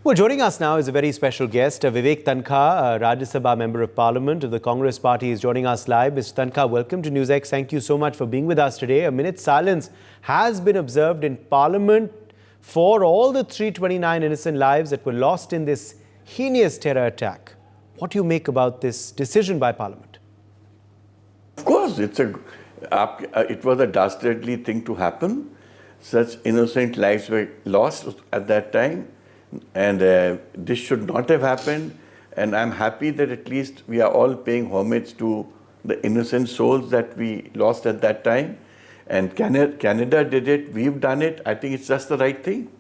Well, joining us now is a very special guest, Vivek Tankha, Rajya Sabha Member of Parliament of the Congress Party, is joining us live. Mr. Tankha, welcome to NewsX. Thank you so much for being with us today. A minute's silence has been observed in Parliament for all the 329 innocent lives that were lost in this heinous terror attack. What do you make about this decision by Parliament? Of course, it was a dastardly thing to happen. Such innocent lives were lost at that time. And this should not have happened. And I'm happy that at least we are all paying homage to the innocent souls that we lost at that time. And Canada did it, we've done it. I think it's just the right thing.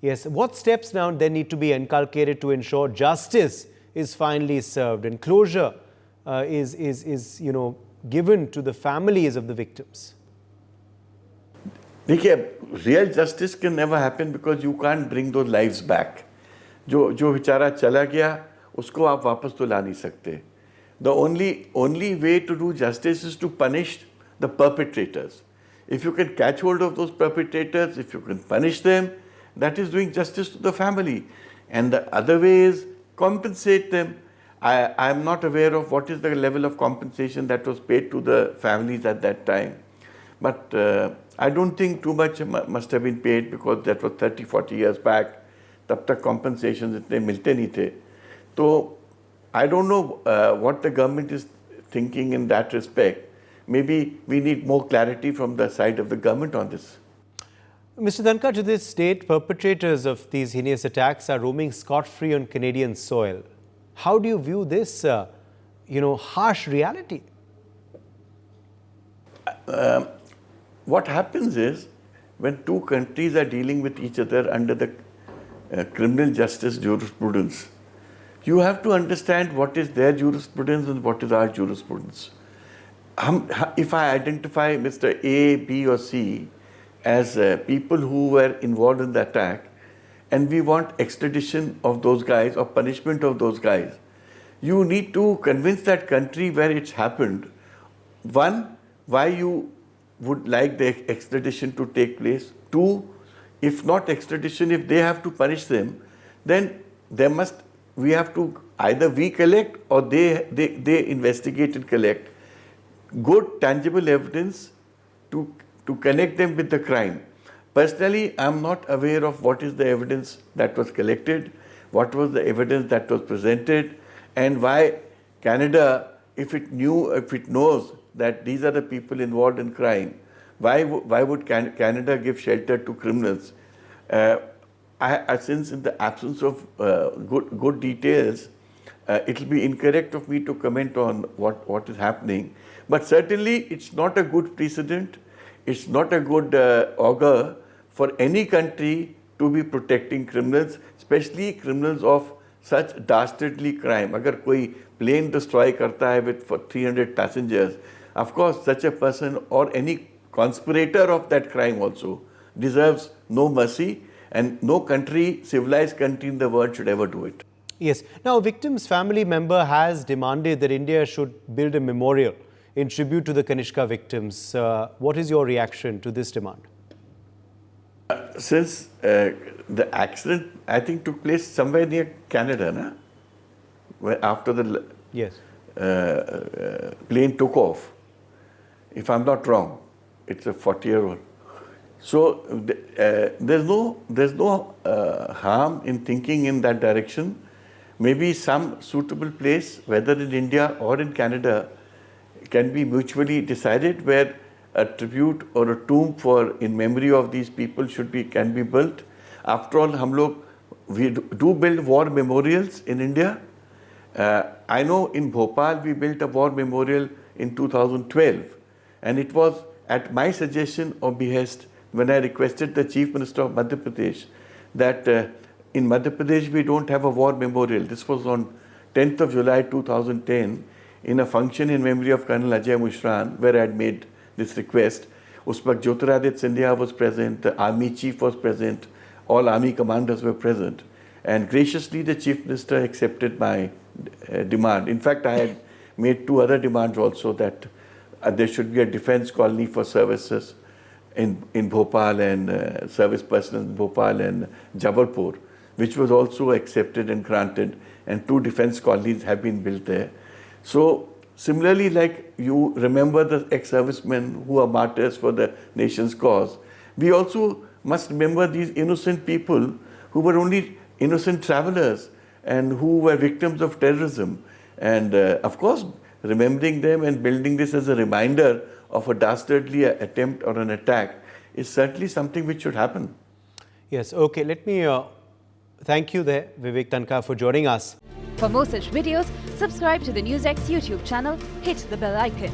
Yes. What steps now then need to be inculcated to ensure justice is finally served and closure is given to the families of the victims? Real justice can never happen because you can't bring those lives back. जो बेचारा चला गया उसको आप वापस तो ला नहीं सकते. The only way to do justice is to punish the perpetrators. If you can catch hold of those perpetrators, if you can punish them, that is doing justice to the family. And the other way is compensate them. I am not aware of what is the level of compensation that was paid to the families at that time. But I don't think too much must have been paid because that was 30-40 years back. तब तक compensations इतने मिलते नहीं थे. So I don't know what the government is thinking in that respect. Maybe we need more clarity from the side of the government on this. Mr. Tankha, to this date, perpetrators of these heinous attacks are roaming scot-free on Canadian soil. How do you view this, harsh reality? What happens is, when two countries are dealing with each other under the criminal justice jurisprudence, you have to understand what is their jurisprudence and what is our jurisprudence. If I identify Mr. A, B or C as people who were involved in the attack, and we want extradition of those guys or punishment of those guys, you need to convince that country where it's happened, one, why you would like the extradition to take place. Two, if not extradition, if they have to punish them, then we have to either we collect or they investigate and collect good tangible evidence to connect them with the crime. Personally, I'm not aware of what is the evidence that was collected, what was the evidence that was presented, and why Canada, if it knows that these are the people involved in crime, why would Canada give shelter to criminals? Since in the absence of good details, it will be incorrect of me to comment on what is happening. But certainly, it's not a good precedent. It's not a good augur for any country to be protecting criminals, especially criminals of such dastardly crime. Agar koi plane destroy karta hai with for 300 passengers, of course, such a person or any conspirator of that crime also deserves no mercy, and no country, civilized country in the world should ever do it. Yes. Now, a victim's family member has demanded that India should build a memorial in tribute to the Kanishka victims. What is your reaction to this demand? Since the accident, I think, took place somewhere near Canada, na? Where after the plane took off, if I'm not wrong, it's a 40-year-old. So there's no harm in thinking in that direction. Maybe some suitable place, whether in India or in Canada, can be mutually decided where a tribute or a tomb in memory of these people can be built. After all, we do build war memorials in India. I know in Bhopal we built a war memorial in 2012, and it was at my suggestion or behest when I requested the Chief Minister of Madhya Pradesh that in Madhya Pradesh we don't have a war memorial. This was on 10th of July 2010 in a function in memory of Colonel Ajay Mushran, where I had made this request. Uspak Jyotiraditya Scindia was present, the army chief was present, all army commanders were present. And graciously the Chief Minister accepted my demand. In fact, I had made two other demands also, that there should be a defense colony for services in Bhopal and service personnel in Bhopal and Jabalpur. which was also accepted and granted, and 2 defense colonies have been built there. So similarly, like you remember the ex-servicemen who are martyrs for the nation's cause, we also must remember these innocent people who were only innocent travelers and who were victims of terrorism. And of course, remembering them and building this as a reminder of a dastardly attempt or an attack is certainly something which should happen. Yes, okay. Let me thank you there, Vivek Tankha, for joining us. For more such videos, subscribe to the NewsX YouTube channel, hit the bell icon.